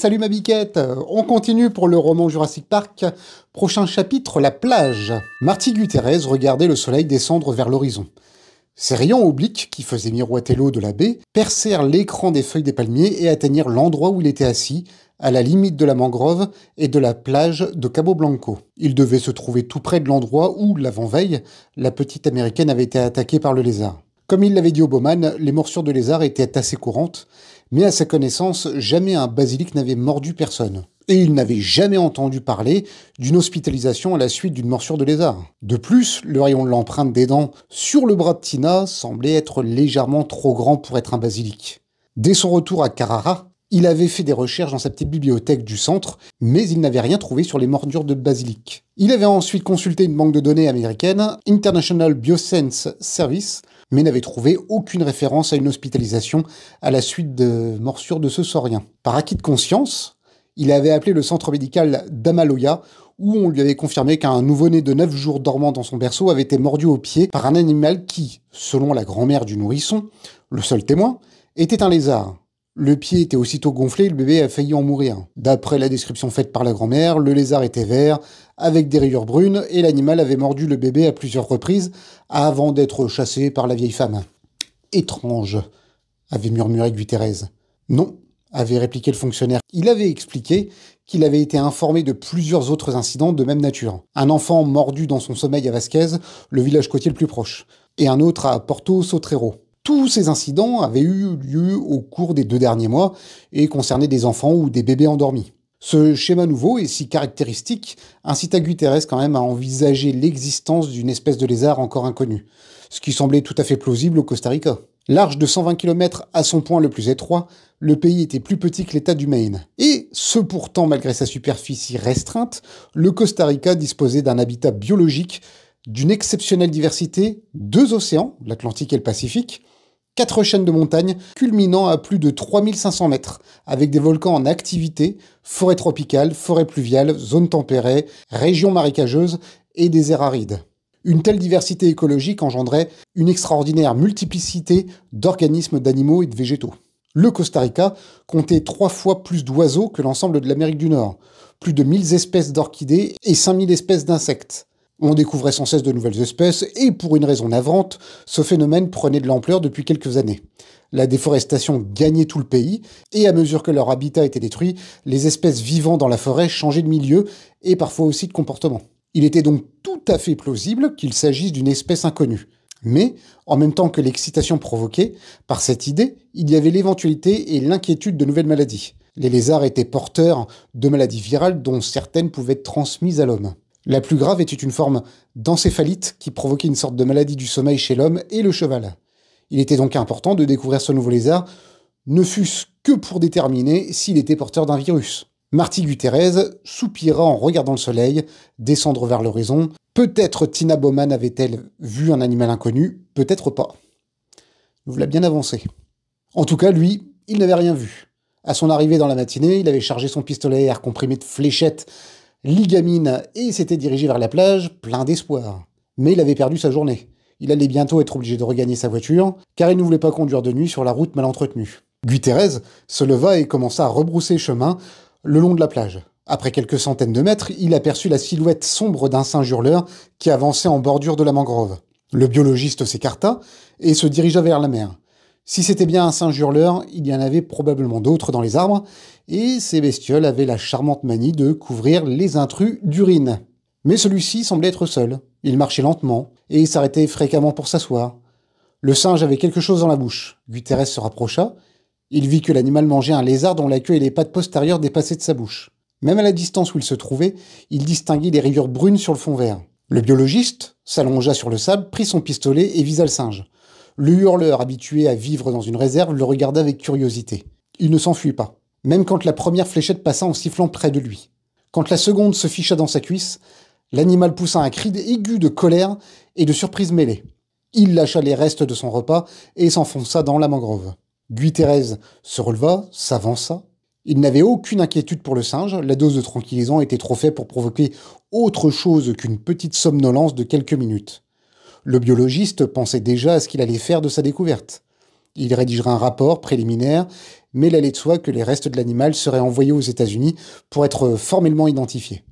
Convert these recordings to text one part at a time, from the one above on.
salut ma biquette. On continue pour le roman Jurassic Park. Prochain chapitre, la plage. Marty Gutierrez regardait le soleil descendre vers l'horizon. Ses rayons obliques, qui faisaient miroiter l'eau de la baie, percèrent l'écran des feuilles des palmiers et atteignirent l'endroit où il était assis, à la limite de la mangrove et de la plage de Cabo Blanco. Il devait se trouver tout près de l'endroit où, l'avant-veille, la petite américaine avait été attaquée par le lézard. Comme il l'avait dit au Bowman, les morsures de lézard étaient assez courantes, mais à sa connaissance, jamais un basilic n'avait mordu personne. Et il n'avait jamais entendu parler d'une hospitalisation à la suite d'une morsure de lézard. De plus, le rayon de l'empreinte des dents sur le bras de Tina semblait être légèrement trop grand pour être un basilic. Dès son retour à Carrara, il avait fait des recherches dans sa petite bibliothèque du centre, mais il n'avait rien trouvé sur les morsures de basilic. Il avait ensuite consulté une banque de données américaine, International Biosense Service, mais n'avait trouvé aucune référence à une hospitalisation à la suite de morsures de ce saurien. Par acquis de conscience, il avait appelé le centre médical d'Amaloya, où on lui avait confirmé qu'un nouveau-né de 9 jours dormant dans son berceau avait été mordu au pied par un animal qui, selon la grand-mère du nourrisson, le seul témoin, était un lézard. Le pied était aussitôt gonflé et le bébé a failli en mourir. D'après la description faite par la grand-mère, le lézard était vert, avec des rayures brunes, et l'animal avait mordu le bébé à plusieurs reprises avant d'être chassé par la vieille femme. « Étrange », avait murmuré Gutierrez. « Non », avait répliqué le fonctionnaire. Il avait expliqué qu'il avait été informé de plusieurs autres incidents de même nature. Un enfant mordu dans son sommeil à Vasquez, le village côtier le plus proche, et un autre à Porto Sotrero. Tous ces incidents avaient eu lieu au cours des 2 derniers mois et concernaient des enfants ou des bébés endormis. Ce schéma nouveau et si caractéristique incita Gutierrez quand même à envisager l'existence d'une espèce de lézard encore inconnue, ce qui semblait tout à fait plausible au Costa Rica. Large de 120 km à son point le plus étroit, le pays était plus petit que l'État du Maine. Et ce pourtant, malgré sa superficie restreinte, le Costa Rica disposait d'un habitat biologique, d'une exceptionnelle diversité, 2 océans, l'Atlantique et le Pacifique, 4 chaînes de montagnes culminant à plus de 3500 mètres, avec des volcans en activité, forêts tropicales, forêts pluviales, zones tempérées, régions marécageuses et déserts arides. Une telle diversité écologique engendrait une extraordinaire multiplicité d'organismes, d'animaux et de végétaux. Le Costa Rica comptait 3 fois plus d'oiseaux que l'ensemble de l'Amérique du Nord, plus de 1000 espèces d'orchidées et 5000 espèces d'insectes. On découvrait sans cesse de nouvelles espèces, et pour une raison navrante, ce phénomène prenait de l'ampleur depuis quelques années. La déforestation gagnait tout le pays, et à mesure que leur habitat était détruit, les espèces vivant dans la forêt changeaient de milieu, et parfois aussi de comportement. Il était donc tout à fait plausible qu'il s'agisse d'une espèce inconnue. Mais, en même temps que l'excitation provoquée par cette idée, il y avait l'éventualité et l'inquiétude de nouvelles maladies. Les lézards étaient porteurs de maladies virales dont certaines pouvaient être transmises à l'homme. La plus grave était une forme d'encéphalite qui provoquait une sorte de maladie du sommeil chez l'homme et le cheval. Il était donc important de découvrir ce nouveau lézard, ne fût-ce que pour déterminer s'il était porteur d'un virus. Marty Gutierrez soupira en regardant le soleil descendre vers l'horizon. Peut-être Tina Bowman avait-elle vu un animal inconnu, peut-être pas. Nous voilà bien avancé. En tout cas, lui, il n'avait rien vu. À son arrivée dans la matinée, il avait chargé son pistolet à air comprimé de fléchettes ligamine et s'était dirigé vers la plage, plein d'espoir. Mais il avait perdu sa journée. Il allait bientôt être obligé de regagner sa voiture, car il ne voulait pas conduire de nuit sur la route mal entretenue. Gutierrez se leva et commença à rebrousser chemin le long de la plage. Après quelques centaines de mètres, il aperçut la silhouette sombre d'un singe hurleur qui avançait en bordure de la mangrove. Le biologiste s'écarta et se dirigea vers la mer. Si c'était bien un singe hurleur, il y en avait probablement d'autres dans les arbres, et ces bestioles avaient la charmante manie de couvrir les intrus d'urine. Mais celui-ci semblait être seul. Il marchait lentement, et s'arrêtait fréquemment pour s'asseoir. Le singe avait quelque chose dans la bouche. Gutierrez se rapprocha. Il vit que l'animal mangeait un lézard dont la queue et les pattes postérieures dépassaient de sa bouche. Même à la distance où il se trouvait, il distinguait des rayures brunes sur le fond vert. Le biologiste s'allongea sur le sable, prit son pistolet et visa le singe. Le hurleur, habitué à vivre dans une réserve, le regarda avec curiosité. Il ne s'enfuit pas, même quand la première fléchette passa en sifflant près de lui. Quand la seconde se ficha dans sa cuisse, l'animal poussa un cri aigu de colère et de surprise mêlée. Il lâcha les restes de son repas et s'enfonça dans la mangrove. Gutierrez se releva, s'avança. Il n'avait aucune inquiétude pour le singe, la dose de tranquillisant était trop faible pour provoquer autre chose qu'une petite somnolence de quelques minutes. Le biologiste pensait déjà à ce qu'il allait faire de sa découverte. Il rédigera un rapport préliminaire mais il allait de soi que les restes de l'animal seraient envoyés aux États-Unis pour être formellement identifiés.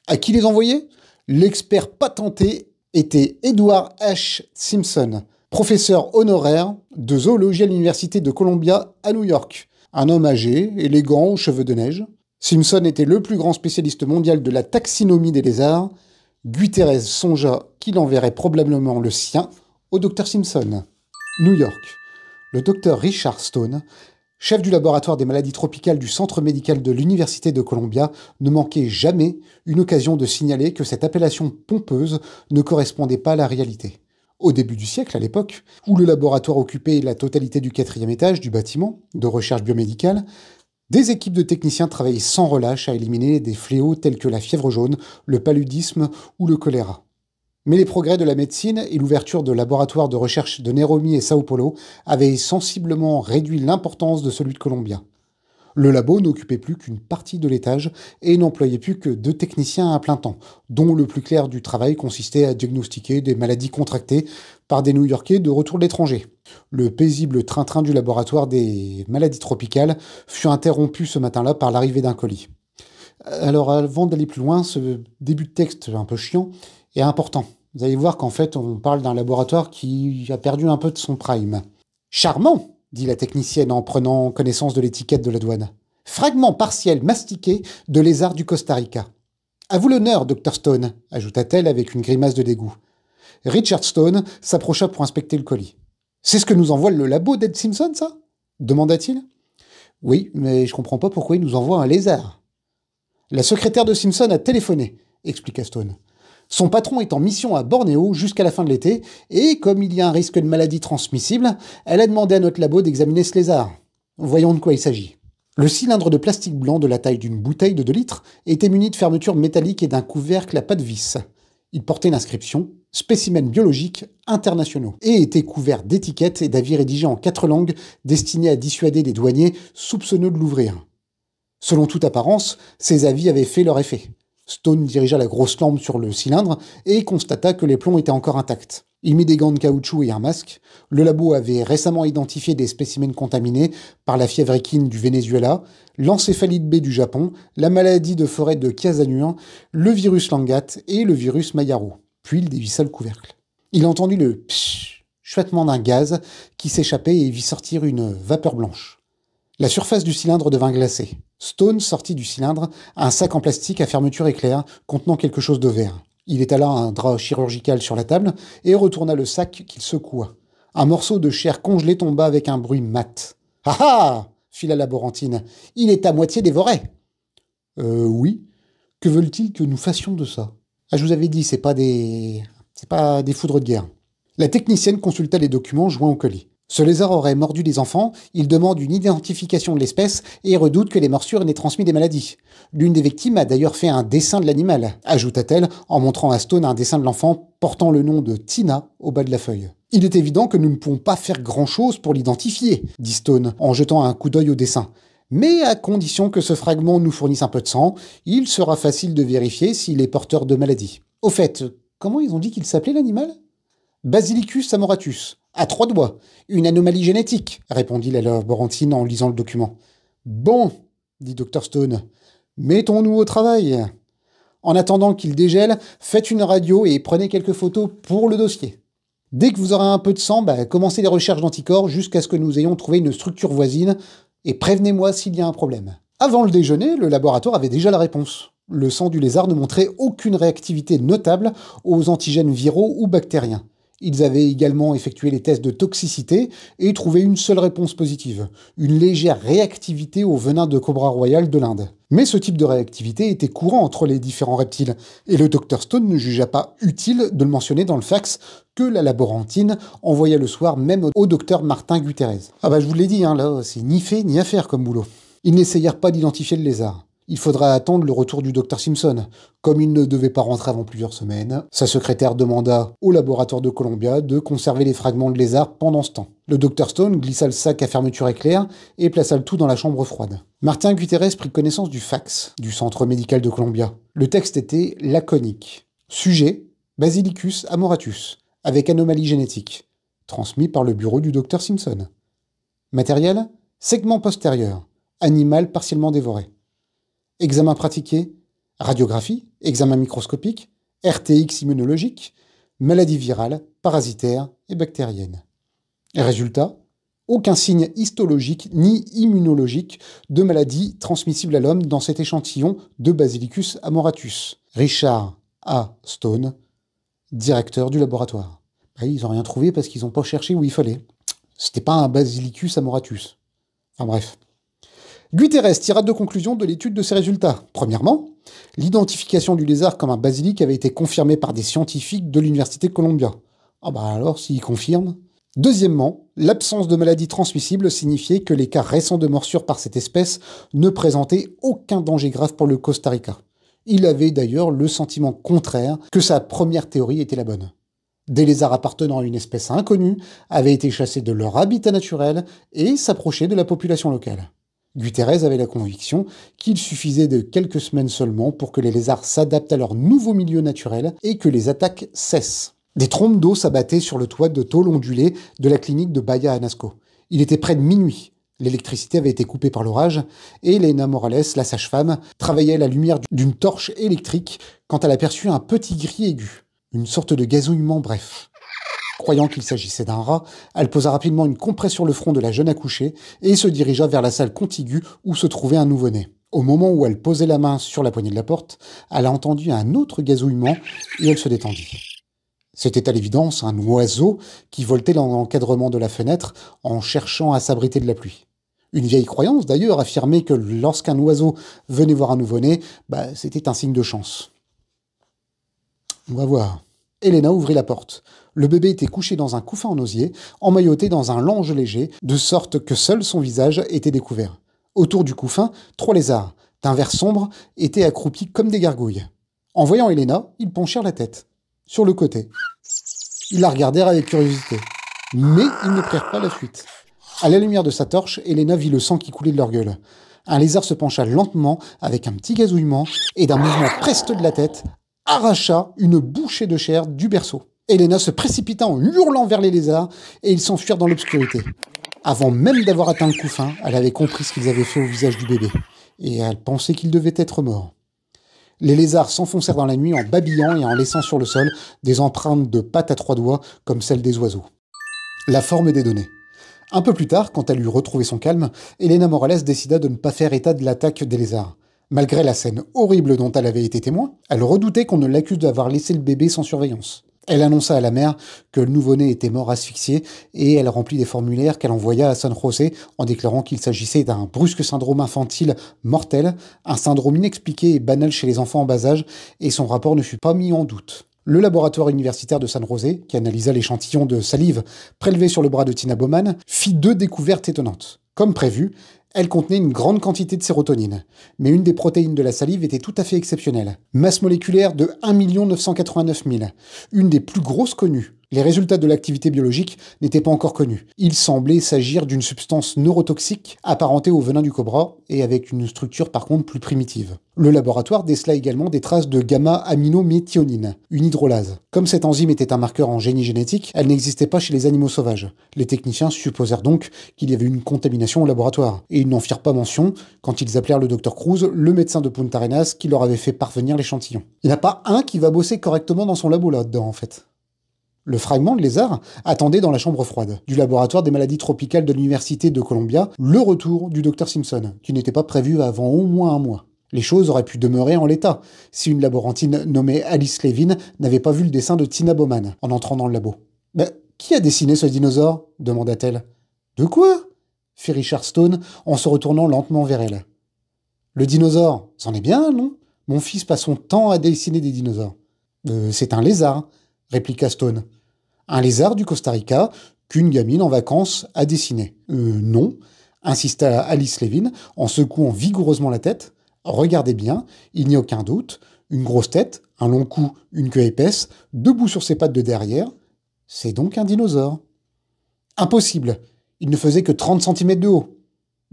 À qui les envoyer? L'expert patenté était Edward H. Simpson, professeur honoraire de zoologie à l'université de Columbia à New York. Un homme âgé, élégant, aux cheveux de neige. Simpson était le plus grand spécialiste mondial de la taxinomie des lézards. Guy songea qu'il enverrait probablement le sien au Dr Simpson. New York. Le docteur Richard Stone, chef du laboratoire des maladies tropicales du centre médical de l'université de Columbia, ne manquait jamais une occasion de signaler que cette appellation pompeuse ne correspondait pas à la réalité. Au début du siècle, à l'époque, où le laboratoire occupait la totalité du 4e étage du bâtiment de recherche biomédicale, des équipes de techniciens travaillaient sans relâche à éliminer des fléaux tels que la fièvre jaune, le paludisme ou le choléra. Mais les progrès de la médecine et l'ouverture de laboratoires de recherche de Nairobi et Sao Paulo avaient sensiblement réduit l'importance de celui de Columbia. Le labo n'occupait plus qu'une partie de l'étage et n'employait plus que 2 techniciens à plein temps, dont le plus clair du travail consistait à diagnostiquer des maladies contractées par des New-Yorkais de retour de l'étranger. Le paisible train-train du laboratoire des maladies tropicales fut interrompu ce matin-là par l'arrivée d'un colis. Alors avant d'aller plus loin, ce début de texte un peu chiant est important. Vous allez voir qu'en fait on parle d'un laboratoire qui a perdu un peu de son prime. Charmant, dit la technicienne en prenant connaissance de l'étiquette de la douane. Fragment partiel mastiqué de lézard du Costa Rica. À vous l'honneur, Dr Stone, ajouta-t-elle avec une grimace de dégoût. Richard Stone s'approcha pour inspecter le colis. C'est ce que nous envoie le labo d'Ed Simpson, ça demanda-t-il. Oui, mais je comprends pas pourquoi il nous envoie un lézard. La secrétaire de Simpson a téléphoné, expliqua Stone. Son patron est en mission à Bornéo jusqu'à la fin de l'été, et comme il y a un risque de maladie transmissible, elle a demandé à notre labo d'examiner ce lézard. Voyons de quoi il s'agit. Le cylindre de plastique blanc de la taille d'une bouteille de 2 litres était muni de fermeture métallique et d'un couvercle à pas de vis. Il portait l'inscription « Spécimens biologiques internationaux » et était couvert d'étiquettes et d'avis rédigés en 4 langues destinés à dissuader des douaniers soupçonneux de l'ouvrir. Selon toute apparence, ces avis avaient fait leur effet. Stone dirigea la grosse lampe sur le cylindre et constata que les plombs étaient encore intacts. Il mit des gants de caoutchouc et un masque. Le labo avait récemment identifié des spécimens contaminés par la fièvre équine du Venezuela, l'encéphalite B du Japon, la maladie de forêt de Casanur, le virus Langat et le virus Mayaro. Puis il dévissa le couvercle. Il entendit le pshh, chuchotement d'un gaz qui s'échappait et vit sortir une vapeur blanche. La surface du cylindre devint glacée. Stone sortit du cylindre un sac en plastique à fermeture éclair contenant quelque chose de vert. Il étala un drap chirurgical sur la table et retourna le sac qu'il secoua. Un morceau de chair congelée tomba avec un bruit mat. « Ah ah !» fit la laborantine. « Il est à moitié dévoré. » Oui. Que veulent-ils que nous fassions de ça ? Ah, je vous avais dit, c'est pas des foudres de guerre. La technicienne consulta les documents joints au colis. Ce lézard aurait mordu des enfants, il demande une identification de l'espèce et redoute que les morsures n'aient transmis des maladies. L'une des victimes a d'ailleurs fait un dessin de l'animal, ajouta-t-elle en montrant à Stone un dessin de l'enfant portant le nom de Tina au bas de la feuille. Il est évident que nous ne pouvons pas faire grand-chose pour l'identifier, dit Stone en jetant un coup d'œil au dessin. Mais à condition que ce fragment nous fournisse un peu de sang, il sera facile de vérifier s'il est porteur de maladie. Au fait, comment ils ont dit qu'il s'appelait l'animal ? Basilicus amoratus. À 3 doigts. Une anomalie génétique, répondit la laborantine en lisant le document. Bon, dit Dr Stone. Mettons-nous au travail. En attendant qu'il dégèle, faites une radio et prenez quelques photos pour le dossier. Dès que vous aurez un peu de sang, commencez les recherches d'anticorps jusqu'à ce que nous ayons trouvé une structure voisine et prévenez-moi s'il y a un problème. Avant le déjeuner, le laboratoire avait déjà la réponse. Le sang du lézard ne montrait aucune réactivité notable aux antigènes viraux ou bactériens. Ils avaient également effectué les tests de toxicité et trouvé une seule réponse positive, une légère réactivité au venin de cobra royal de l'Inde. Mais ce type de réactivité était courant entre les différents reptiles, et le Dr Stone ne jugea pas utile de le mentionner dans le fax que la laborantine envoya le soir même au docteur Martin Guterres. Ah je vous l'ai dit, là, c'est ni fait ni à faire comme boulot. Ils n'essayèrent pas d'identifier le lézard. Il faudra attendre le retour du Dr Simpson. Comme il ne devait pas rentrer avant plusieurs semaines, sa secrétaire demanda au laboratoire de Columbia de conserver les fragments de lézard pendant ce temps. Le Dr Stone glissa le sac à fermeture éclair et plaça le tout dans la chambre froide. Martin Guterres prit connaissance du fax du centre médical de Columbia. Le texte était laconique. Sujet, Basilicus amoratus, avec anomalie génétique. Transmis par le bureau du Dr Simpson. Matériel, Segment postérieur, animal partiellement dévoré. Examen pratiqué, radiographie, examen microscopique, RTX immunologique, maladie virale, parasitaire et bactérienne. Résultat, aucun signe histologique ni immunologique de maladie transmissible à l'homme dans cet échantillon de Basilicus amoratus. Richard A. Stone, directeur du laboratoire. Ils n'ont rien trouvé parce qu'ils n'ont pas cherché où il fallait. C'était pas un Basilicus amoratus. Enfin bref. Guterres tira deux conclusions de l'étude de ces résultats. Premièrement, l'identification du lézard comme un basilic avait été confirmée par des scientifiques de l'Université de Columbia. Ah bah alors, s'ils confirment. Deuxièmement, l'absence de maladie transmissible signifiait que les cas récents de morsure par cette espèce ne présentaient aucun danger grave pour le Costa Rica. Il avait d'ailleurs le sentiment contraire que sa première théorie était la bonne. Des lézards appartenant à une espèce inconnue avaient été chassés de leur habitat naturel et s'approchaient de la population locale. Guterres avait la conviction qu'il suffisait de quelques semaines seulement pour que les lézards s'adaptent à leur nouveau milieu naturel et que les attaques cessent. Des trompes d'eau s'abattaient sur le toit de tôle ondulé de la clinique de Bahia Anasco. Il était près de minuit. L'électricité avait été coupée par l'orage et Elena Morales, la sage-femme, travaillait à la lumière d'une torche électrique quand elle aperçut un petit gris aigu. Une sorte de gazouillement bref. Croyant qu'il s'agissait d'un rat, elle posa rapidement une compresse sur le front de la jeune accouchée et se dirigea vers la salle contiguë où se trouvait un nouveau-né. Au moment où elle posait la main sur la poignée de la porte, elle a entendu un autre gazouillement et elle se détendit. C'était à l'évidence un oiseau qui voltait dans l'encadrement de la fenêtre en cherchant à s'abriter de la pluie. Une vieille croyance d'ailleurs affirmait que lorsqu'un oiseau venait voir un nouveau-né, c'était un signe de chance. On va voir. Elena ouvrit la porte. Le bébé était couché dans un couffin en osier, emmailloté dans un lange léger, de sorte que seul son visage était découvert. Autour du couffin, 3 lézards, d'un vert sombre, étaient accroupis comme des gargouilles. En voyant Elena, ils penchèrent la tête. Sur le côté. Ils la regardèrent avec curiosité. Mais ils ne prirent pas la fuite. À la lumière de sa torche, Elena vit le sang qui coulait de leur gueule. Un lézard se pencha lentement, avec un petit gazouillement, et d'un mouvement presto de la tête, arracha une bouchée de chair du berceau. Elena se précipita en hurlant vers les lézards, et ils s'enfuirent dans l'obscurité. Avant même d'avoir atteint le couffin, elle avait compris ce qu'ils avaient fait au visage du bébé, et elle pensait qu'il devait être mort. Les lézards s'enfoncèrent dans la nuit en babillant et en laissant sur le sol des empreintes de pattes à 3 doigts comme celles des oiseaux. La forme des données. Un peu plus tard, quand elle eut retrouvé son calme, Elena Morales décida de ne pas faire état de l'attaque des lézards. Malgré la scène horrible dont elle avait été témoin, elle redoutait qu'on ne l'accuse d'avoir laissé le bébé sans surveillance. Elle annonça à la mère que le nouveau-né était mort asphyxié et elle remplit des formulaires qu'elle envoya à San José en déclarant qu'il s'agissait d'un brusque syndrome infantile mortel, un syndrome inexpliqué et banal chez les enfants en bas âge, et son rapport ne fut pas mis en doute. Le laboratoire universitaire de San José, qui analysa l'échantillon de salive prélevé sur le bras de Tina Bowman, fit 2 découvertes étonnantes. Comme prévu, elle contenait une grande quantité de sérotonine, mais une des protéines de la salive était tout à fait exceptionnelle. Masse moléculaire de 1 989 000, une des plus grosses connues. Les résultats de l'activité biologique n'étaient pas encore connus. Il semblait s'agir d'une substance neurotoxique apparentée au venin du cobra et avec une structure par contre plus primitive. Le laboratoire décela également des traces de gamma-aminométhionine, une hydrolase. Comme cette enzyme était un marqueur en génie génétique, elle n'existait pas chez les animaux sauvages. Les techniciens supposèrent donc qu'il y avait une contamination au laboratoire, et ils n'en firent pas mention quand ils appelèrent le docteur Cruz, le médecin de Punta Arenas, qui leur avait fait parvenir l'échantillon. Il n'y en a pas un qui va bosser correctement dans son labo là-dedans, en fait. Le fragment de lézard attendait dans la chambre froide du laboratoire des maladies tropicales de l'Université de Columbia le retour du docteur Simpson, qui n'était pas prévu avant au moins 1 mois. Les choses auraient pu demeurer en l'état, si une laborantine nommée Alice Levin n'avait pas vu le dessin de Tina Bowman en entrant dans le labo. « Mais qui a dessiné ce dinosaure ?» demanda-t-elle. « De quoi ?» fit Richard Stone en se retournant lentement vers elle. « Le dinosaure, c'en est bien, non ? Mon fils passe son temps à dessiner des dinosaures. C'est un lézard, répliqua Stone. Un lézard du Costa Rica qu'une gamine en vacances a dessiné. Non, insista Alice Levin en secouant vigoureusement la tête. Regardez bien, il n'y a aucun doute. Une grosse tête, un long cou, une queue épaisse, debout sur ses pattes de derrière. C'est donc un dinosaure. Impossible. Il ne faisait que 30 cm de haut.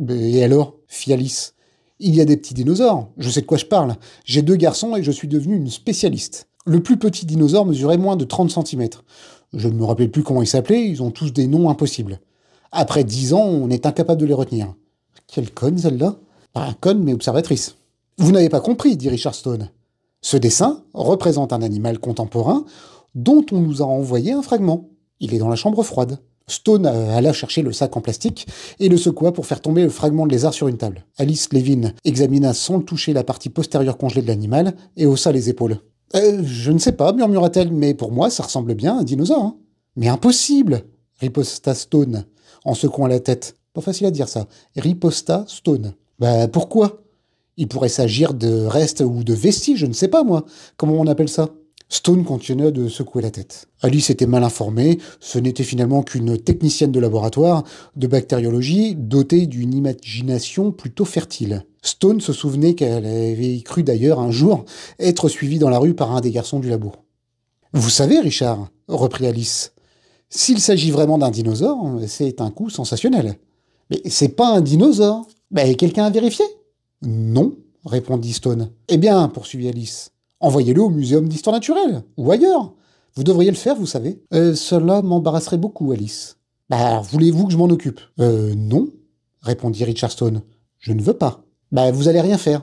Et alors, fit Alice. Il y a des petits dinosaures, je sais de quoi je parle. J'ai 2 garçons et je suis devenue une spécialiste. Le plus petit dinosaure mesurait moins de 30 cm. Je ne me rappelle plus comment ils s'appelaient, ils ont tous des noms impossibles. Après 10 ans, on est incapable de les retenir. Quelle conne, celle-là? Pas conne, mais observatrice. Vous n'avez pas compris, dit Richard Stone. Ce dessin représente un animal contemporain dont on nous a envoyé un fragment. Il est dans la chambre froide. Stone alla chercher le sac en plastique et le secoua pour faire tomber le fragment de lézard sur une table. Alice Levin examina sans le toucher la partie postérieure congelée de l'animal et haussa les épaules. Je ne sais pas, murmura-t-elle, mais pour moi, ça ressemble bien à un dinosaure. Hein. Mais impossible, riposta Stone, en secouant la tête. Pas facile à dire ça. Riposta Stone. Pourquoi? Il pourrait s'agir de restes ou de vestiges, je ne sais pas moi. Comment on appelle ça? Stone continua de secouer la tête. Alice était mal informée, ce n'était finalement qu'une technicienne de laboratoire, de bactériologie, dotée d'une imagination plutôt fertile. Stone se souvenait qu'elle avait cru d'ailleurs un jour être suivie dans la rue par un des garçons du labo. « Vous savez, Richard, reprit Alice, s'il s'agit vraiment d'un dinosaure, c'est un coup sensationnel. Mais c'est pas un dinosaure. Quelqu'un a vérifié? Non, répondit Stone. Eh bien, poursuivit Alice, envoyez-le au Muséum d'Histoire Naturelle, ou ailleurs. Vous devriez le faire, vous savez. Cela m'embarrasserait beaucoup, Alice. Alors, voulez-vous que je m'en occupe? Non, répondit Richard Stone. Je ne veux pas. Vous allez rien faire.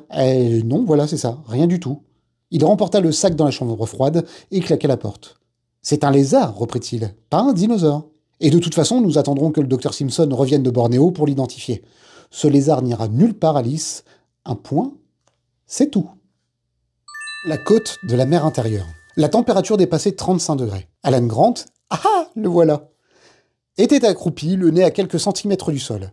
Non, voilà, c'est ça, rien du tout. Il remporta le sac dans la chambre froide et claqua la porte. C'est un lézard, reprit-il, pas un dinosaure. Et de toute façon, nous attendrons que le docteur Simpson revienne de Bornéo pour l'identifier. Ce lézard n'ira nulle part, Alice. Un point, c'est tout. La côte de la mer intérieure. La température dépassait 35 degrés. Alan Grant, le voilà, était accroupi, le nez à quelques centimètres du sol.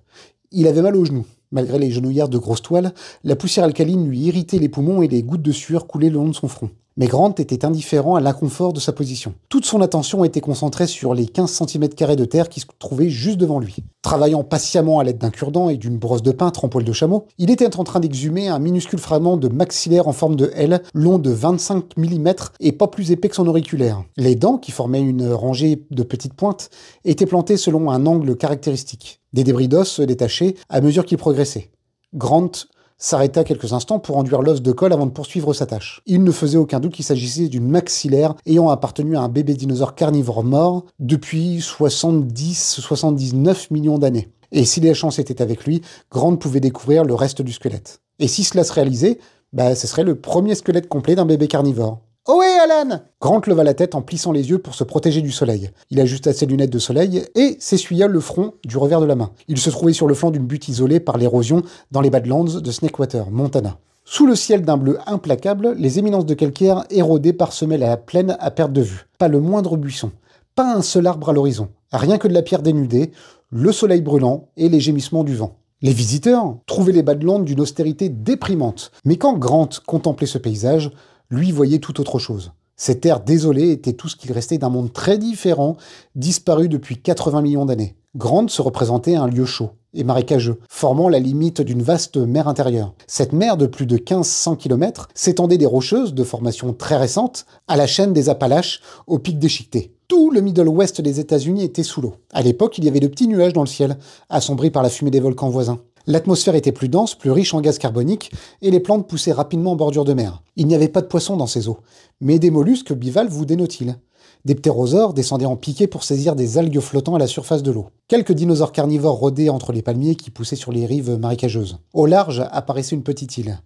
Il avait mal aux genoux. Malgré les genouillères de grosses toiles, la poussière alcaline lui irritait les poumons et les gouttes de sueur coulaient le long de son front. Mais Grant était indifférent à l'inconfort de sa position. Toute son attention était concentrée sur les 15 cm² de terre qui se trouvaient juste devant lui. Travaillant patiemment à l'aide d'un cure-dent et d'une brosse de peintre en poil de chameau, il était en train d'exhumer un minuscule fragment de maxillaire en forme de L, long de 25 mm et pas plus épais que son auriculaire. Les dents, qui formaient une rangée de petites pointes, étaient plantées selon un angle caractéristique. Des débris d'os se détachaient à mesure qu'il progressait. Grant s'arrêta quelques instants pour enduire l'os de colle avant de poursuivre sa tâche. Il ne faisait aucun doute qu'il s'agissait d'une maxillaire ayant appartenu à un bébé dinosaure carnivore mort depuis 70-79 millions d'années. Et si la chance était avec lui, Grant pouvait découvrir le reste du squelette. Et si cela se réalisait, ce serait le premier squelette complet d'un bébé carnivore. « Ohé, Alan !» Grant leva la tête en plissant les yeux pour se protéger du soleil. Il ajusta ses lunettes de soleil et s'essuya le front du revers de la main. Il se trouvait sur le flanc d'une butte isolée par l'érosion dans les Badlands de Snakewater, Montana. Sous le ciel d'un bleu implacable, les éminences de calcaire érodées parsemaient la plaine à perte de vue. Pas le moindre buisson, pas un seul arbre à l'horizon. Rien que de la pierre dénudée, le soleil brûlant et les gémissements du vent. Les visiteurs trouvaient les Badlands d'une austérité déprimante. Mais quand Grant contemplait ce paysage, lui voyait tout autre chose. Ces terres désolées étaient tout ce qu'il restait d'un monde très différent, disparu depuis 80 millions d'années. Grant se représentait un lieu chaud et marécageux, formant la limite d'une vaste mer intérieure. Cette mer de plus de 1500 km s'étendait des Rocheuses, de formation très récente, à la chaîne des Appalaches, au pic déchiqueté. Tout le Middle West des États-Unis était sous l'eau. À l'époque, il y avait de petits nuages dans le ciel, assombris par la fumée des volcans voisins. L'atmosphère était plus dense, plus riche en gaz carbonique, et les plantes poussaient rapidement en bordure de mer. Il n'y avait pas de poissons dans ces eaux, mais des mollusques bivalves ou des nautiles. Des ptérosaures descendaient en piqué pour saisir des algues flottant à la surface de l'eau. Quelques dinosaures carnivores rôdaient entre les palmiers qui poussaient sur les rives marécageuses. Au large apparaissait une petite île,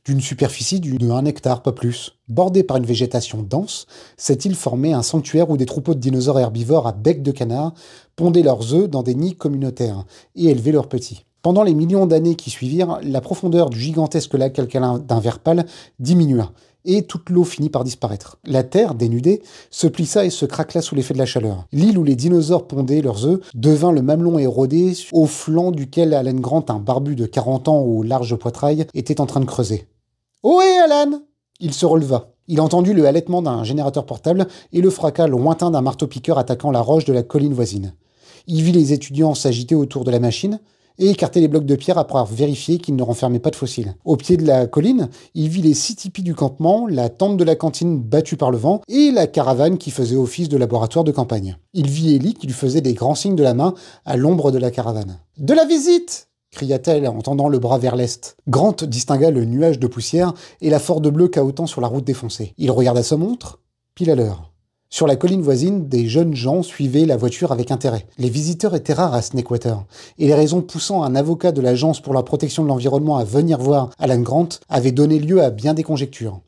d'une superficie de 1 hectare, pas plus. Bordée par une végétation dense, cette île formait un sanctuaire où des troupeaux de dinosaures herbivores à bec de canard pondaient leurs œufs dans des nids communautaires et élevaient leurs petits. Pendant les millions d'années qui suivirent, la profondeur du gigantesque lac alcalin d'un verre pâle diminua, et toute l'eau finit par disparaître. La terre, dénudée, se plissa et se craquela sous l'effet de la chaleur. L'île où les dinosaures pondaient leurs œufs devint le mamelon érodé, au flanc duquel Alan Grant, un barbu de 40 ans au large poitrail, était en train de creuser. « Ohé, Alan !» Il se releva. Il entendit le halètement d'un générateur portable et le fracas lointain d'un marteau-piqueur attaquant la roche de la colline voisine. Il vit les étudiants s'agiter autour de la machine, et écarter les blocs de pierre après avoir vérifié qu'ils ne renfermaient pas de fossiles. Au pied de la colline, il vit les 6 tipis du campement, la tente de la cantine battue par le vent et la caravane qui faisait office de laboratoire de campagne. Il vit Ellie qui lui faisait des grands signes de la main à l'ombre de la caravane. « De la visite !» cria-t-elle en tendant le bras vers l'est. Grant distingua le nuage de poussière et la Ford bleue cahotant sur la route défoncée. Il regarda sa montre, pile à l'heure. Sur la colline voisine, des jeunes gens suivaient la voiture avec intérêt. Les visiteurs étaient rares à Snakewater, et les raisons poussant un avocat de l'Agence pour la protection de l'environnement à venir voir Alan Grant avaient donné lieu à bien des conjectures.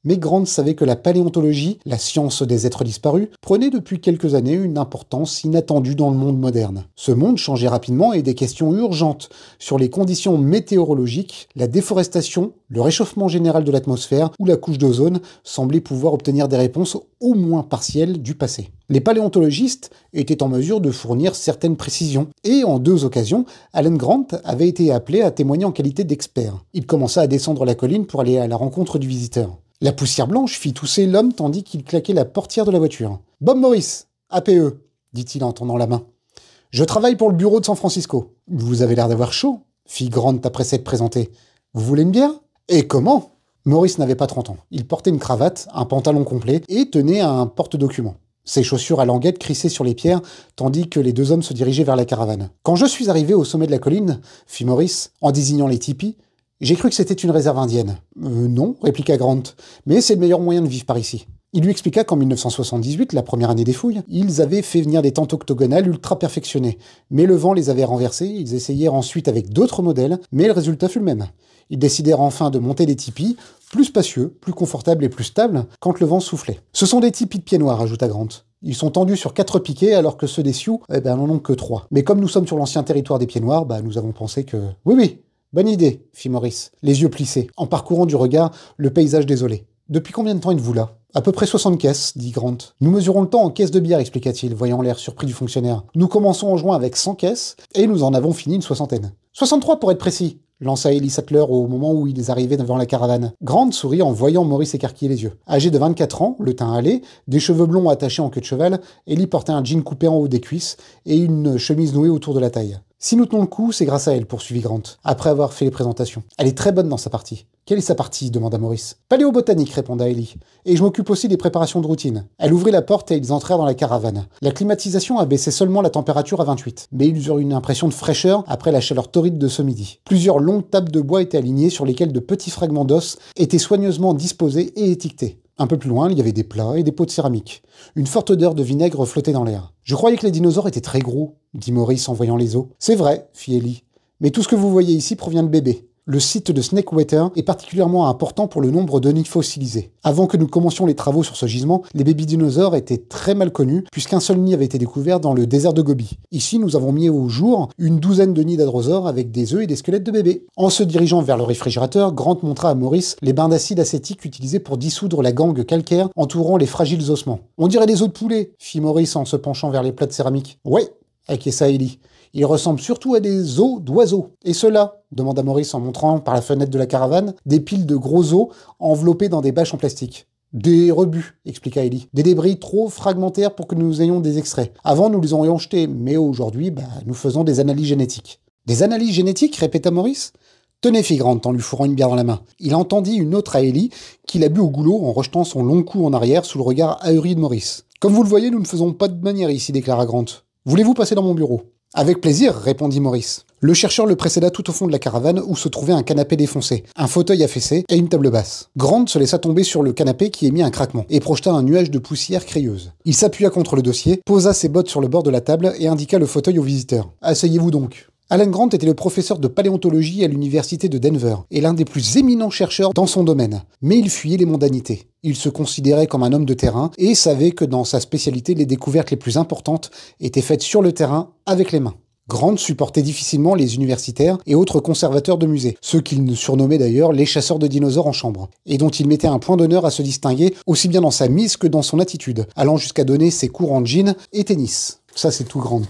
Mais Grant savait que la paléontologie, la science des êtres disparus, prenait depuis quelques années une importance inattendue dans le monde moderne. Ce monde changeait rapidement et des questions urgentes sur les conditions météorologiques, la déforestation, le réchauffement général de l'atmosphère ou la couche d'ozone semblaient pouvoir obtenir des réponses au moins partielles du passé. Les paléontologistes étaient en mesure de fournir certaines précisions, et en 2 occasions, Alan Grant avait été appelé à témoigner en qualité d'expert. Il commença à descendre la colline pour aller à la rencontre du visiteur. La poussière blanche fit tousser l'homme tandis qu'il claquait la portière de la voiture. « Bob Morris, APE », dit-il en tendant la main. « Je travaille pour le bureau de San Francisco. »« Vous avez l'air d'avoir chaud, » fit Grant après s'être présenté. « Vous voulez une bière ?»« Et comment ?» Morris n'avait pas 30 ans. Il portait une cravate, un pantalon complet et tenait un porte-documents. Ses chaussures à languettes crissaient sur les pierres, tandis que les 2 hommes se dirigeaient vers la caravane. « Quand je suis arrivé au sommet de la colline, » fit Morris, en désignant les tipis, j'ai cru que c'était une réserve indienne. Non, répliqua Grant, mais c'est le meilleur moyen de vivre par ici. Il lui expliqua qu'en 1978, la première année des fouilles, ils avaient fait venir des tentes octogonales ultra perfectionnées. Mais le vent les avait renversées, ils essayèrent ensuite avec d'autres modèles, mais le résultat fut le même. Ils décidèrent enfin de monter des tipis, plus spacieux, plus confortables et plus stables, quand le vent soufflait. Ce sont des tipis de pieds noirs, ajouta Grant. Ils sont tendus sur 4 piquets, alors que ceux des Sioux, n'en ont que 3. Mais comme nous sommes sur l'ancien territoire des pieds noirs, nous avons pensé que... Oui, bonne idée, fit Morris, les yeux plissés, en parcourant du regard le paysage désolé. Depuis combien de temps êtes-vous là ? À peu près 60 caisses, dit Grant. Nous mesurons le temps en caisses de bière, expliqua-t-il, voyant l'air surpris du fonctionnaire. Nous commençons en juin avec 100 caisses, et nous en avons fini une 60aine. 63 pour être précis, lança Ellie Sattler au moment où ils arrivaient devant la caravane. Grant sourit en voyant Morris écarquiller les yeux. Âgé de 24 ans, le teint hâlé, des cheveux blonds attachés en queue de cheval, Ellie portait un jean coupé en haut des cuisses et une chemise nouée autour de la taille. Si nous tenons le coup, c'est grâce à elle, poursuivit Grant, après avoir fait les présentations. Elle est très bonne dans sa partie. Quelle est sa partie ? Demanda Morris. Paléobotanique, répondit Ellie. Et je m'occupe aussi des préparations de routine. Elle ouvrit la porte et ils entrèrent dans la caravane. La climatisation abaissait seulement la température à 28, mais ils eurent une impression de fraîcheur après la chaleur torride de ce midi. Plusieurs longues tables de bois étaient alignées sur lesquelles de petits fragments d'os étaient soigneusement disposés et étiquetés. Un peu plus loin, il y avait des plats et des pots de céramique. Une forte odeur de vinaigre flottait dans l'air. « Je croyais que les dinosaures étaient très gros », dit Morris en voyant les os. « C'est vrai », fit Ellie. « Mais tout ce que vous voyez ici provient de bébés. Le site de Snakewater est particulièrement important pour le nombre de nids fossilisés. Avant que nous commencions les travaux sur ce gisement, les bébés dinosaures étaient très mal connus, puisqu'un seul nid avait été découvert dans le désert de Gobi. Ici, nous avons mis au jour une 12aine de nids d'hadrosaures avec des œufs et des squelettes de bébés. » En se dirigeant vers le réfrigérateur, Grant montra à Morris les bains d'acide acétique utilisés pour dissoudre la gangue calcaire entourant les fragiles ossements. « On dirait des os de poulet », fit Morris en se penchant vers les plats de céramique. « Ouais », acquiesça Ellie. Ils ressemblent surtout à des os d'oiseaux. « Et ceux-là » demanda Morris en montrant par la fenêtre de la caravane des piles de gros os enveloppés dans des bâches en plastique. « Des rebuts » expliqua Ellie. « Des débris trop fragmentaires pour que nous ayons des extraits. Avant, nous les aurions jetés, mais aujourd'hui, nous faisons des analyses génétiques. »« Des analyses génétiques » répéta Morris. « Tenez, fit Grant en lui fourrant une bière dans la main. » Il entendit une autre à Ellie, qui la but au goulot en rejetant son long cou en arrière sous le regard ahuri de Morris. « Comme vous le voyez, nous ne faisons pas de manière ici, déclara Grant. « Voulez-vous passer dans mon bureau ?»« Avec plaisir, répondit Morris. Le chercheur le précéda tout au fond de la caravane où se trouvait un canapé défoncé, un fauteuil affaissé et une table basse. Grant se laissa tomber sur le canapé qui émit un craquement et projeta un nuage de poussière crayeuse. Il s'appuya contre le dossier, posa ses bottes sur le bord de la table et indiqua le fauteuil au visiteur. « Asseyez-vous donc. » Alan Grant était le professeur de paléontologie à l'université de Denver et l'un des plus éminents chercheurs dans son domaine. Mais il fuyait les mondanités. Il se considérait comme un homme de terrain et savait que dans sa spécialité, les découvertes les plus importantes étaient faites sur le terrain avec les mains. Grant supportait difficilement les universitaires et autres conservateurs de musées, ceux qu'il surnommait d'ailleurs les chasseurs de dinosaures en chambre, et dont il mettait un point d'honneur à se distinguer aussi bien dans sa mise que dans son attitude, allant jusqu'à donner ses cours en jean et tennis. Ça c'est tout Grant.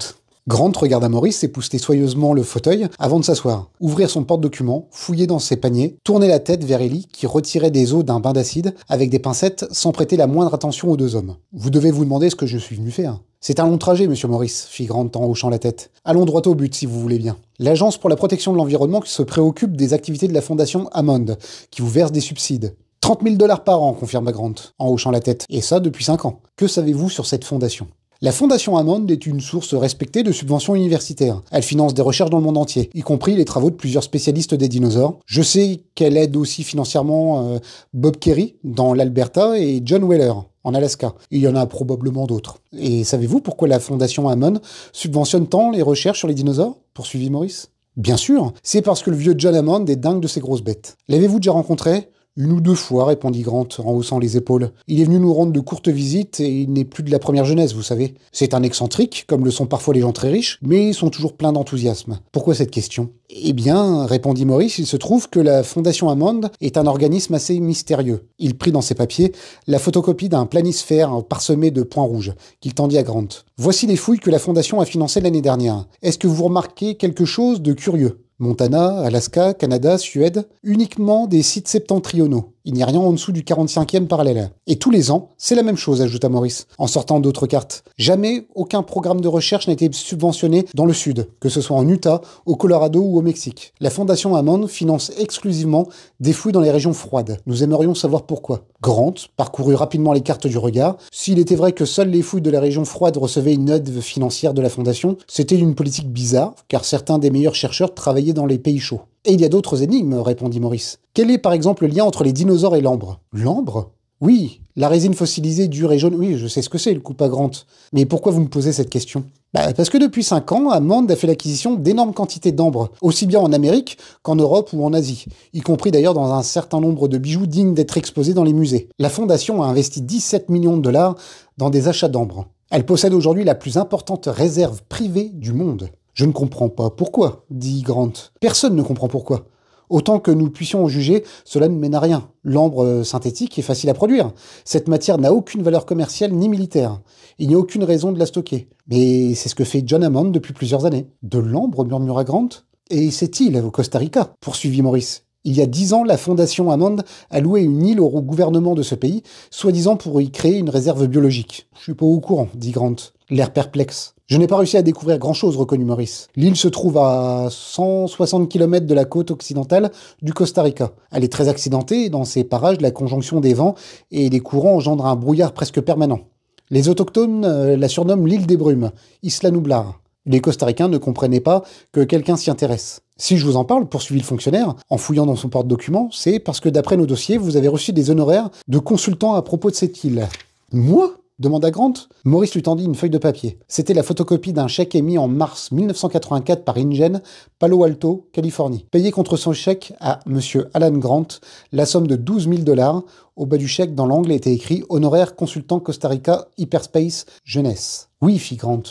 Grant regarda Morris épousseter soigneusement le fauteuil avant de s'asseoir, ouvrir son porte-documents, fouiller dans ses paniers, tourner la tête vers Ellie qui retirait des os d'un bain d'acide avec des pincettes sans prêter la moindre attention aux 2 hommes. « Vous devez vous demander ce que je suis venu faire. »« C'est un long trajet, monsieur Morris, » fit Grant en hochant la tête. « Allons droit au but, si vous voulez bien. L'Agence pour la protection de l'environnement qui se préoccupe des activités de la fondation Hammond, qui vous verse des subsides. 30 000 $ par an, confirma Grant, en hochant la tête. Et ça depuis 5 ans. Que savez-vous sur cette fondation ? » La Fondation Hammond est une source respectée de subventions universitaires. Elle finance des recherches dans le monde entier, y compris les travaux de plusieurs spécialistes des dinosaures. Je sais qu'elle aide aussi financièrement Bob Kerrey dans l'Alberta et John Wheeler en Alaska. Il y en a probablement d'autres. Et savez-vous pourquoi la Fondation Hammond subventionne tant les recherches sur les dinosaures? Poursuivit Maurice. Bien sûr, c'est parce que le vieux John Hammond est dingue de ces grosses bêtes. L'avez-vous déjà rencontré? Une ou deux fois, répondit Grant en haussant les épaules. Il est venu nous rendre de courtes visites et il n'est plus de la première jeunesse, vous savez. C'est un excentrique, comme le sont parfois les gens très riches, mais ils sont toujours pleins d'enthousiasme. Pourquoi cette question? Eh bien, répondit Maurice, il se trouve que la Fondation Hammond est un organisme assez mystérieux. Il prit dans ses papiers la photocopie d'un planisphère parsemé de points rouges, qu'il tendit à Grant. Voici les fouilles que la Fondation a financées l'année dernière. Est-ce que vous remarquez quelque chose de curieux? Montana, Alaska, Canada, Suède, uniquement des sites septentrionaux. Il n'y a rien en dessous du 45e parallèle. Et tous les ans, c'est la même chose, ajouta Maurice, en sortant d'autres cartes. Jamais aucun programme de recherche n'a été subventionné dans le Sud, que ce soit en Utah, au Colorado ou au Mexique. La Fondation Hammond finance exclusivement des fouilles dans les régions froides. Nous aimerions savoir pourquoi. Grant parcourut rapidement les cartes du regard. S'il était vrai que seules les fouilles de la région froide recevaient une aide financière de la Fondation, c'était une politique bizarre, car certains des meilleurs chercheurs travaillaient dans les pays chauds. Et il y a d'autres énigmes, répondit Maurice. Quel est par exemple le lien entre les dinosaures et l'ambre? L'ambre? Oui, la résine fossilisée dure et jaune. Oui, je sais ce que c'est, le coupa Grant. Mais pourquoi vous me posez cette question? Parce que depuis 5 ans, Hammond a fait l'acquisition d'énormes quantités d'ambre, aussi bien en Amérique qu'en Europe ou en Asie, y compris d'ailleurs dans un certain nombre de bijoux dignes d'être exposés dans les musées. La Fondation a investi 17 millions de dollars dans des achats d'ambre. Elle possède aujourd'hui la plus importante réserve privée du monde. Je ne comprends pas pourquoi, dit Grant. Personne ne comprend pourquoi. Autant que nous puissions en juger, cela ne mène à rien. L'ambre synthétique est facile à produire. Cette matière n'a aucune valeur commerciale ni militaire. Il n'y a aucune raison de la stocker. Mais c'est ce que fait John Hammond depuis plusieurs années. De l'ambre, murmura Grant. Et c'est-il au Costa Rica? Poursuivit Maurice. Il y a 10 ans, la Fondation Hammond a loué une île au gouvernement de ce pays, soi-disant pour y créer une réserve biologique. Je suis pas au courant, dit Grant, l'air perplexe. Je n'ai pas réussi à découvrir grand-chose, reconnut Maurice. L'île se trouve à 160 km de la côte occidentale du Costa Rica. Elle est très accidentée, et dans ces parages, la conjonction des vents et des courants engendre un brouillard presque permanent. Les autochtones la surnomment l'île des brumes, Isla Nublar. Les Costaricains ne comprenaient pas que quelqu'un s'y intéresse. Si je vous en parle, poursuivit le fonctionnaire, en fouillant dans son porte-documents, c'est parce que d'après nos dossiers, vous avez reçu des honoraires de consultant à propos de cette île. Moi? Demanda Grant. Maurice lui tendit une feuille de papier. C'était la photocopie d'un chèque émis en mars 1984 par InGen, Palo Alto, Californie. Payé contre son chèque à Monsieur Alan Grant, la somme de 12 000 $. Au bas du chèque, dans l'angle, était écrit « Honoraire consultant Costa Rica Hyperspace Jeunesse ». Oui, fit Grant.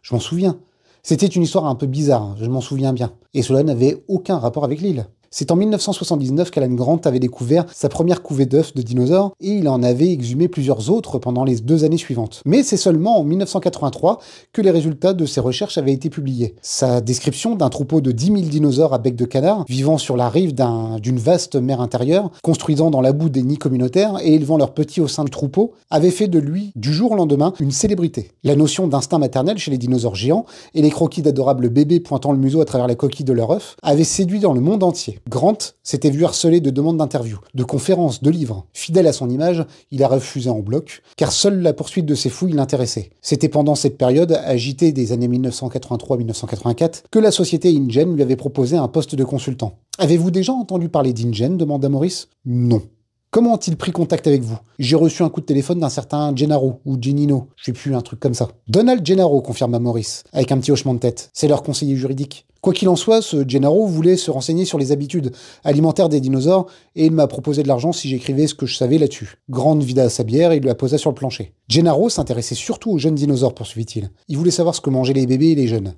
Je m'en souviens. C'était une histoire un peu bizarre, je m'en souviens bien. Et cela n'avait aucun rapport avec l'île. C'est en 1979 qu'Alan Grant avait découvert sa première couvée d'œufs de dinosaures et il en avait exhumé plusieurs autres pendant les 2 années suivantes. Mais c'est seulement en 1983 que les résultats de ses recherches avaient été publiés. Sa description d'un troupeau de 10 000 dinosaures à bec de canard, vivant sur la rive d'une vaste mer intérieure, construisant dans la boue des nids communautaires et élevant leurs petits au sein du troupeau, avait fait de lui, du jour au lendemain, une célébrité. La notion d'instinct maternel chez les dinosaures géants et les croquis d'adorables bébés pointant le museau à travers la coquille de leur œuf avaient séduit dans le monde entier. Grant s'était vu harcelé de demandes d'interviews, de conférences, de livres. Fidèle à son image, il a refusé en bloc, car seule la poursuite de ses fouilles l'intéressait. C'était pendant cette période, agitée des années 1983-1984, que la société InGen lui avait proposé un poste de consultant. « Avez-vous déjà entendu parler d'InGen » demanda Maurice. « Non. » Comment ont-ils pris contact avec vous? J'ai reçu un coup de téléphone d'un certain Gennaro, ou Gennino, je sais plus, un truc comme ça. Donald Gennaro, confirma Maurice, avec un petit hochement de tête. C'est leur conseiller juridique. Quoi qu'il en soit, ce Gennaro voulait se renseigner sur les habitudes alimentaires des dinosaures, et il m'a proposé de l'argent si j'écrivais ce que je savais là-dessus. Grant vida sa bière et il la posa sur le plancher. Gennaro s'intéressait surtout aux jeunes dinosaures, poursuivit-il. Il voulait savoir ce que mangeaient les bébés et les jeunes.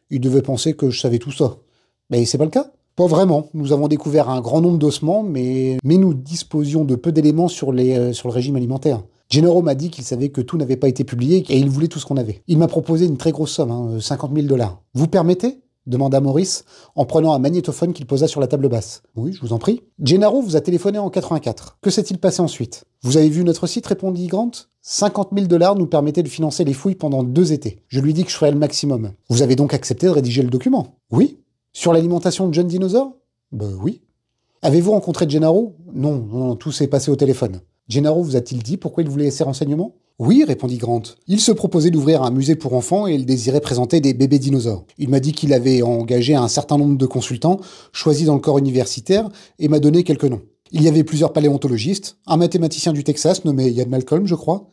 Il devait penser que je savais tout ça. Mais c'est pas le cas. Pas vraiment. Nous avons découvert un grand nombre d'ossements, mais nous disposions de peu d'éléments sur le régime alimentaire. Gennaro m'a dit qu'il savait que tout n'avait pas été publié et il voulait tout ce qu'on avait. Il m'a proposé une très grosse somme, 50 000 $. Vous permettez? Demanda Maurice, en prenant un magnétophone qu'il posa sur la table basse. Oui, je vous en prie. Gennaro vous a téléphoné en 84. Que s'est-il passé ensuite? Vous avez vu notre site, répondit Grant. 50 000 $ nous permettaient de financer les fouilles pendant 2 étés. Je lui dis que je ferais le maximum. Vous avez donc accepté de rédiger le document? Oui. Sur l'alimentation de jeunes dinosaures? Oui. Avez-vous rencontré Gennaro? Non, tout s'est passé au téléphone. Gennaro vous a-t-il dit pourquoi il voulait ces renseignements? Oui, répondit Grant. Il se proposait d'ouvrir un musée pour enfants et il désirait présenter des bébés dinosaures. Il m'a dit qu'il avait engagé un certain nombre de consultants, choisis dans le corps universitaire, et m'a donné quelques noms. Il y avait plusieurs paléontologistes, un mathématicien du Texas nommé Ian Malcolm, je crois,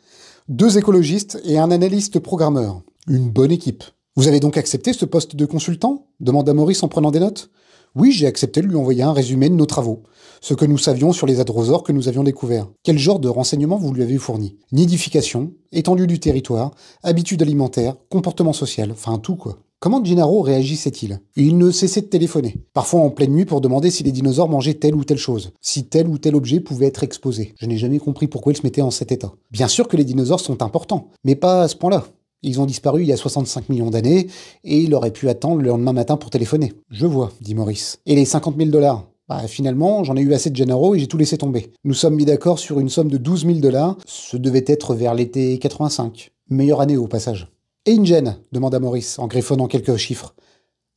2 écologistes et un analyste programmeur. Une bonne équipe. Vous avez donc accepté ce poste de consultant ? Demanda Maurice en prenant des notes. Oui, j'ai accepté de lui envoyer un résumé de nos travaux, ce que nous savions sur les hadrosaures que nous avions découverts. Quel genre de renseignements vous lui avez fourni ? Nidification, étendue du territoire, habitudes alimentaires, comportement social, enfin tout quoi. Comment Gennaro réagissait-il ? Il ne cessait de téléphoner, parfois en pleine nuit pour demander si les dinosaures mangeaient telle ou telle chose, si tel ou tel objet pouvait être exposé. Je n'ai jamais compris pourquoi il se mettait en cet état. Bien sûr que les dinosaures sont importants, mais pas à ce point-là. Ils ont disparu il y a 65 millions d'années, et il aurait pu attendre le lendemain matin pour téléphoner. Je vois, dit Maurice. Et les 50 000 $? Finalement, j'en ai eu assez de Gennaro et j'ai tout laissé tomber. Nous sommes mis d'accord sur une somme de 12 000 $, ce devait être vers l'été 85. Meilleure année au passage. Et InGen ? Demanda Maurice, en griffonnant quelques chiffres.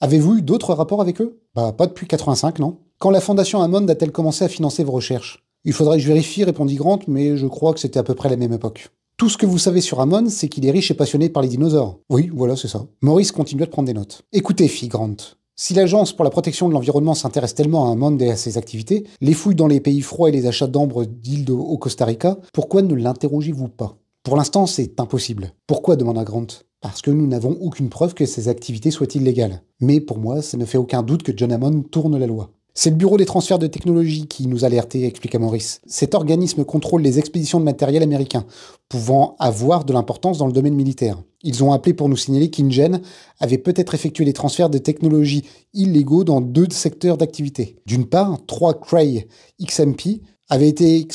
Avez-vous eu d'autres rapports avec eux ? Pas depuis 85, non. Quand la Fondation Hammond a-t-elle commencé à financer vos recherches ? Il faudrait que je vérifie, répondit Grant, mais je crois que c'était à peu près la même époque. Tout ce que vous savez sur Hammond, c'est qu'il est riche et passionné par les dinosaures. Oui, voilà, c'est ça. Maurice continua de prendre des notes. Écoutez, fit Grant. Si l'Agence pour la protection de l'environnement s'intéresse tellement à Hammond et à ses activités, les fouilles dans les pays froids et les achats d'ambre d'îles au Costa Rica, pourquoi ne l'interrogez-vous pas ? Pour l'instant, c'est impossible. Pourquoi ? Demanda Grant. Parce que nous n'avons aucune preuve que ces activités soient illégales. Mais pour moi, ça ne fait aucun doute que John Hammond tourne la loi. C'est le Bureau des transferts de technologie qui nous a alertés, expliqua Maurice. Cet organisme contrôle les expéditions de matériel américain, pouvant avoir de l'importance dans le domaine militaire. Ils ont appelé pour nous signaler qu'InGen avait peut-être effectué des transferts de technologies illégaux dans 2 secteurs d'activité. D'une part, 3 Cray XMP avaient été...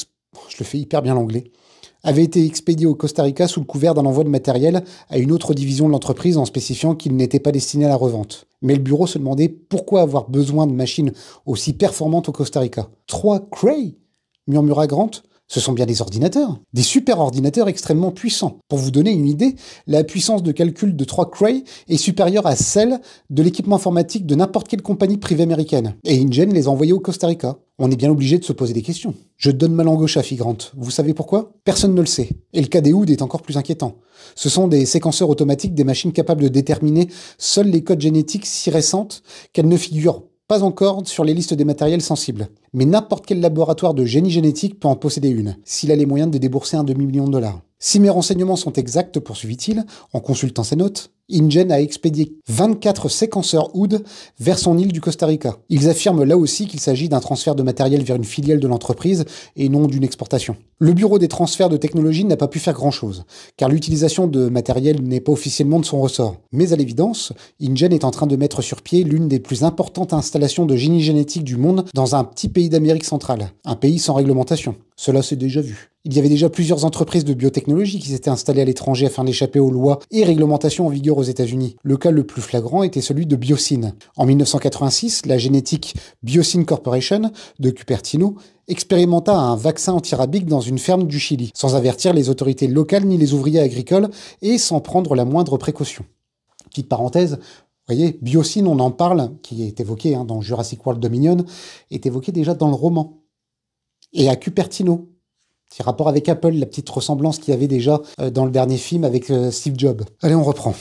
Je le fais hyper bien l'anglais. Avait été expédié au Costa Rica sous le couvert d'un envoi de matériel à une autre division de l'entreprise en spécifiant qu'il n'était pas destiné à la revente. Mais le bureau se demandait pourquoi avoir besoin de machines aussi performantes au Costa Rica. 3 Cray ? Murmura Grant. Ce sont bien des ordinateurs, des super ordinateurs extrêmement puissants. Pour vous donner une idée, la puissance de calcul de 3 Cray est supérieure à celle de l'équipement informatique de n'importe quelle compagnie privée américaine. Et InGen les a envoyés au Costa Rica. On est bien obligé de se poser des questions. Je donne ma langue au chat, fit Grant. Vous savez pourquoi ? Personne ne le sait. Et le cas des Hood est encore plus inquiétant. Ce sont des séquenceurs automatiques, des machines capables de déterminer seuls les codes génétiques si récentes qu'elles ne figurent pas encore sur les listes des matériels sensibles. Mais n'importe quel laboratoire de génie génétique peut en posséder une, s'il a les moyens de débourser un demi-million de $. Si mes renseignements sont exacts, poursuivit-il, en consultant ses notes, InGen a expédié 24 séquenceurs Hood vers son île du Costa Rica. Ils affirment là aussi qu'il s'agit d'un transfert de matériel vers une filiale de l'entreprise et non d'une exportation. Le bureau des transferts de technologie n'a pas pu faire grand-chose, car l'utilisation de matériel n'est pas officiellement de son ressort. Mais à l'évidence, InGen est en train de mettre sur pied l'une des plus importantes installations de génie génétique du monde dans un petit pays d'Amérique centrale, un pays sans réglementation. Cela s'est déjà vu. Il y avait déjà plusieurs entreprises de biotechnologie qui s'étaient installées à l'étranger afin d'échapper aux lois et réglementations en vigueur aux États-Unis. Le cas le plus flagrant était celui de Biosyn. En 1986, la génétique Biosyn Corporation de Cupertino expérimenta un vaccin antirabique dans une ferme du Chili, sans avertir les autorités locales ni les ouvriers agricoles et sans prendre la moindre précaution. Petite parenthèse, vous voyez, Biosyn, on en parle, qui est évoqué dans Jurassic World Dominion, est évoqué déjà dans le roman. Et à Cupertino, petit rapport avec Apple, la petite ressemblance qu'il y avait déjà dans le dernier film avec Steve Jobs. Allez, on reprend.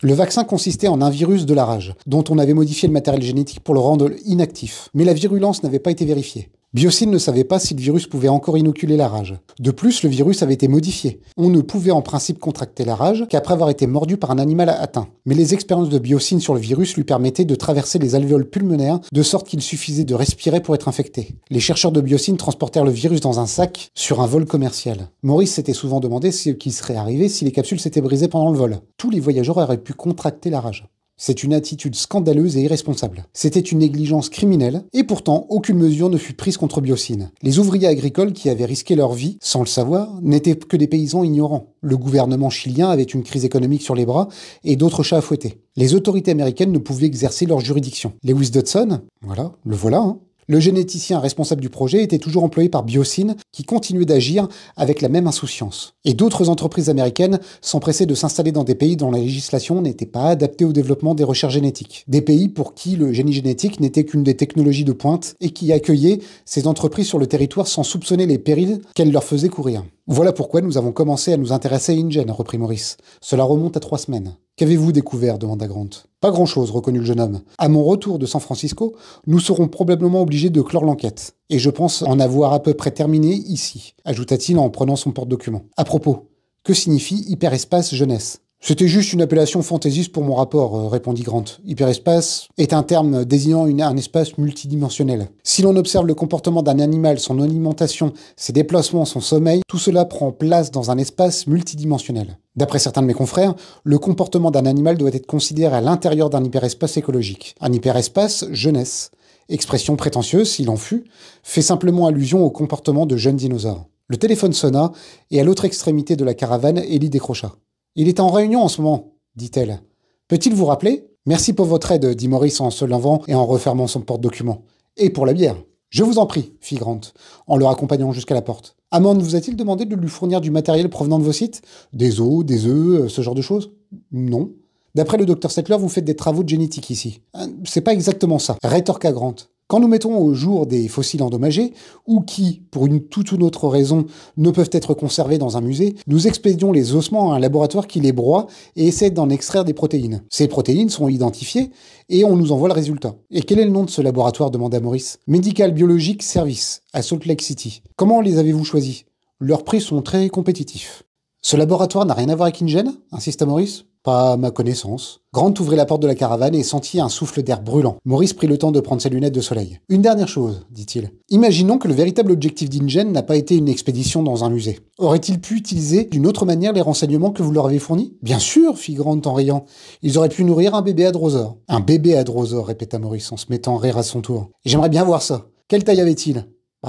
Le vaccin consistait en un virus de la rage, dont on avait modifié le matériel génétique pour le rendre inactif. Mais la virulence n'avait pas été vérifiée. Biosyn ne savait pas si le virus pouvait encore inoculer la rage. De plus, le virus avait été modifié. On ne pouvait en principe contracter la rage qu'après avoir été mordu par un animal atteint. Mais les expériences de Biosyn sur le virus lui permettaient de traverser les alvéoles pulmonaires de sorte qu'il suffisait de respirer pour être infecté. Les chercheurs de Biosyn transportèrent le virus dans un sac sur un vol commercial. Maurice s'était souvent demandé ce qui serait arrivé si les capsules s'étaient brisées pendant le vol. Tous les voyageurs auraient pu contracter la rage. C'est une attitude scandaleuse et irresponsable. C'était une négligence criminelle, et pourtant, aucune mesure ne fut prise contre Biosyn. Les ouvriers agricoles qui avaient risqué leur vie, sans le savoir, n'étaient que des paysans ignorants. Le gouvernement chilien avait une crise économique sur les bras et d'autres chats à fouetter. Les autorités américaines ne pouvaient exercer leur juridiction. Lewis Dodson, le voilà, Le généticien responsable du projet était toujours employé par Biosyn, qui continuait d'agir avec la même insouciance. Et d'autres entreprises américaines s'empressaient de s'installer dans des pays dont la législation n'était pas adaptée au développement des recherches génétiques. Des pays pour qui le génie génétique n'était qu'une des technologies de pointe et qui accueillaient ces entreprises sur le territoire sans soupçonner les périls qu'elles leur faisaient courir. Voilà pourquoi nous avons commencé à nous intéresser à InGen, reprit Maurice. Cela remonte à 3 semaines. Qu'avez-vous découvert demanda Grant. Pas grand-chose, reconnut le jeune homme. À mon retour de San Francisco, nous serons probablement obligés de clore l'enquête. Et je pense en avoir à peu près terminé ici, ajouta-t-il en prenant son porte-document. À propos, que signifie hyperespace jeunesse ? C'était juste une appellation fantaisiste pour mon rapport, répondit Grant. Hyperespace est un terme désignant un espace multidimensionnel. Si l'on observe le comportement d'un animal, son alimentation, ses déplacements, son sommeil, tout cela prend place dans un espace multidimensionnel. D'après certains de mes confrères, le comportement d'un animal doit être considéré à l'intérieur d'un hyperespace écologique. Un hyperespace jeunesse, expression prétentieuse s'il en fut, fait simplement allusion au comportement de jeunes dinosaures. Le téléphone sonna, et à l'autre extrémité de la caravane, Ellie décrocha. « Il est en réunion en ce moment, dit-elle. Peut-il vous rappeler ? Merci pour votre aide, dit Maurice en se levant et en refermant son porte-document. Et pour la bière. Je vous en prie, fit Grant, en le raccompagnant jusqu'à la porte. Hammond vous a-t-il demandé de lui fournir du matériel provenant de vos sites ? Des os, des œufs, ce genre de choses ? Non. D'après le Dr Settler, vous faites des travaux de génétique ici. C'est pas exactement ça, rétorqua Grant. Quand nous mettons au jour des fossiles endommagés, ou qui, pour une toute ou autre raison, ne peuvent être conservés dans un musée, nous expédions les ossements à un laboratoire qui les broie et essaie d'en extraire des protéines. Ces protéines sont identifiées et on nous envoie le résultat. Et quel est le nom de ce laboratoire demanda Maurice. Medical Biologic Service, à Salt Lake City. Comment les avez-vous choisis ? Leurs prix sont très compétitifs. Ce laboratoire n'a rien à voir avec InGen ? insista Maurice. Pas à ma connaissance. Grant ouvrit la porte de la caravane et sentit un souffle d'air brûlant. Maurice prit le temps de prendre ses lunettes de soleil. Une dernière chose, dit-il. Imaginons que le véritable objectif d'InGen n'a pas été une expédition dans un musée. Aurait-il pu utiliser d'une autre manière les renseignements que vous leur avez fournis ? Bien sûr, fit Grant en riant. Ils auraient pu nourrir un bébé hadrosaure. Un bébé hadrosaure, répéta Maurice en se mettant à rire à son tour. J'aimerais bien voir ça. Quelle taille avait-il ?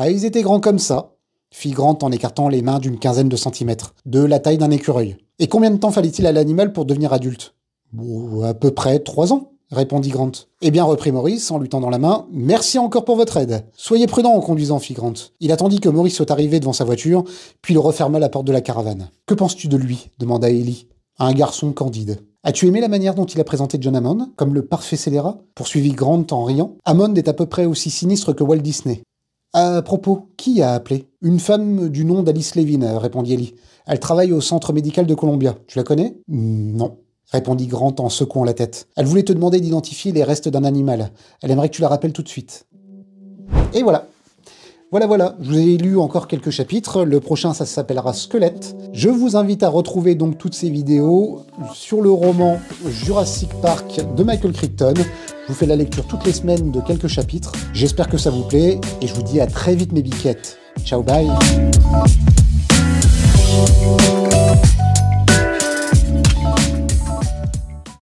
Ils étaient grands comme ça, fit Grant en écartant les mains d'une quinzaine de centimètres, de la taille d'un écureuil. Et combien de temps fallait-il à l'animal pour devenir adulte ? À peu près 3 ans, répondit Grant. Eh bien, reprit Maurice en lui tendant la main, merci encore pour votre aide. Soyez prudent en conduisant, fit Grant. Il attendit que Maurice soit arrivé devant sa voiture, puis il referma la porte de la caravane. Que penses-tu de lui ? demanda Ellie. Un garçon candide. As-tu aimé la manière dont il a présenté John Hammond, comme le parfait scélérat ? Poursuivit Grant en riant. Hammond est à peu près aussi sinistre que Walt Disney. À propos, qui a appelé ? Une femme du nom d'Alice Levin, répondit Ellie. Elle travaille au centre médical de Columbia. Tu la connais ? Non, répondit Grant en secouant la tête. Elle voulait te demander d'identifier les restes d'un animal. Elle aimerait que tu la rappelles tout de suite. Et voilà. Voilà, je vous ai lu encore quelques chapitres, le prochain ça s'appellera Squelette. Je vous invite à retrouver donc toutes ces vidéos sur le roman Jurassic Park de Michael Crichton. Je vous fais la lecture toutes les semaines de quelques chapitres. J'espère que ça vous plaît et je vous dis à très vite mes biquettes. Ciao, bye.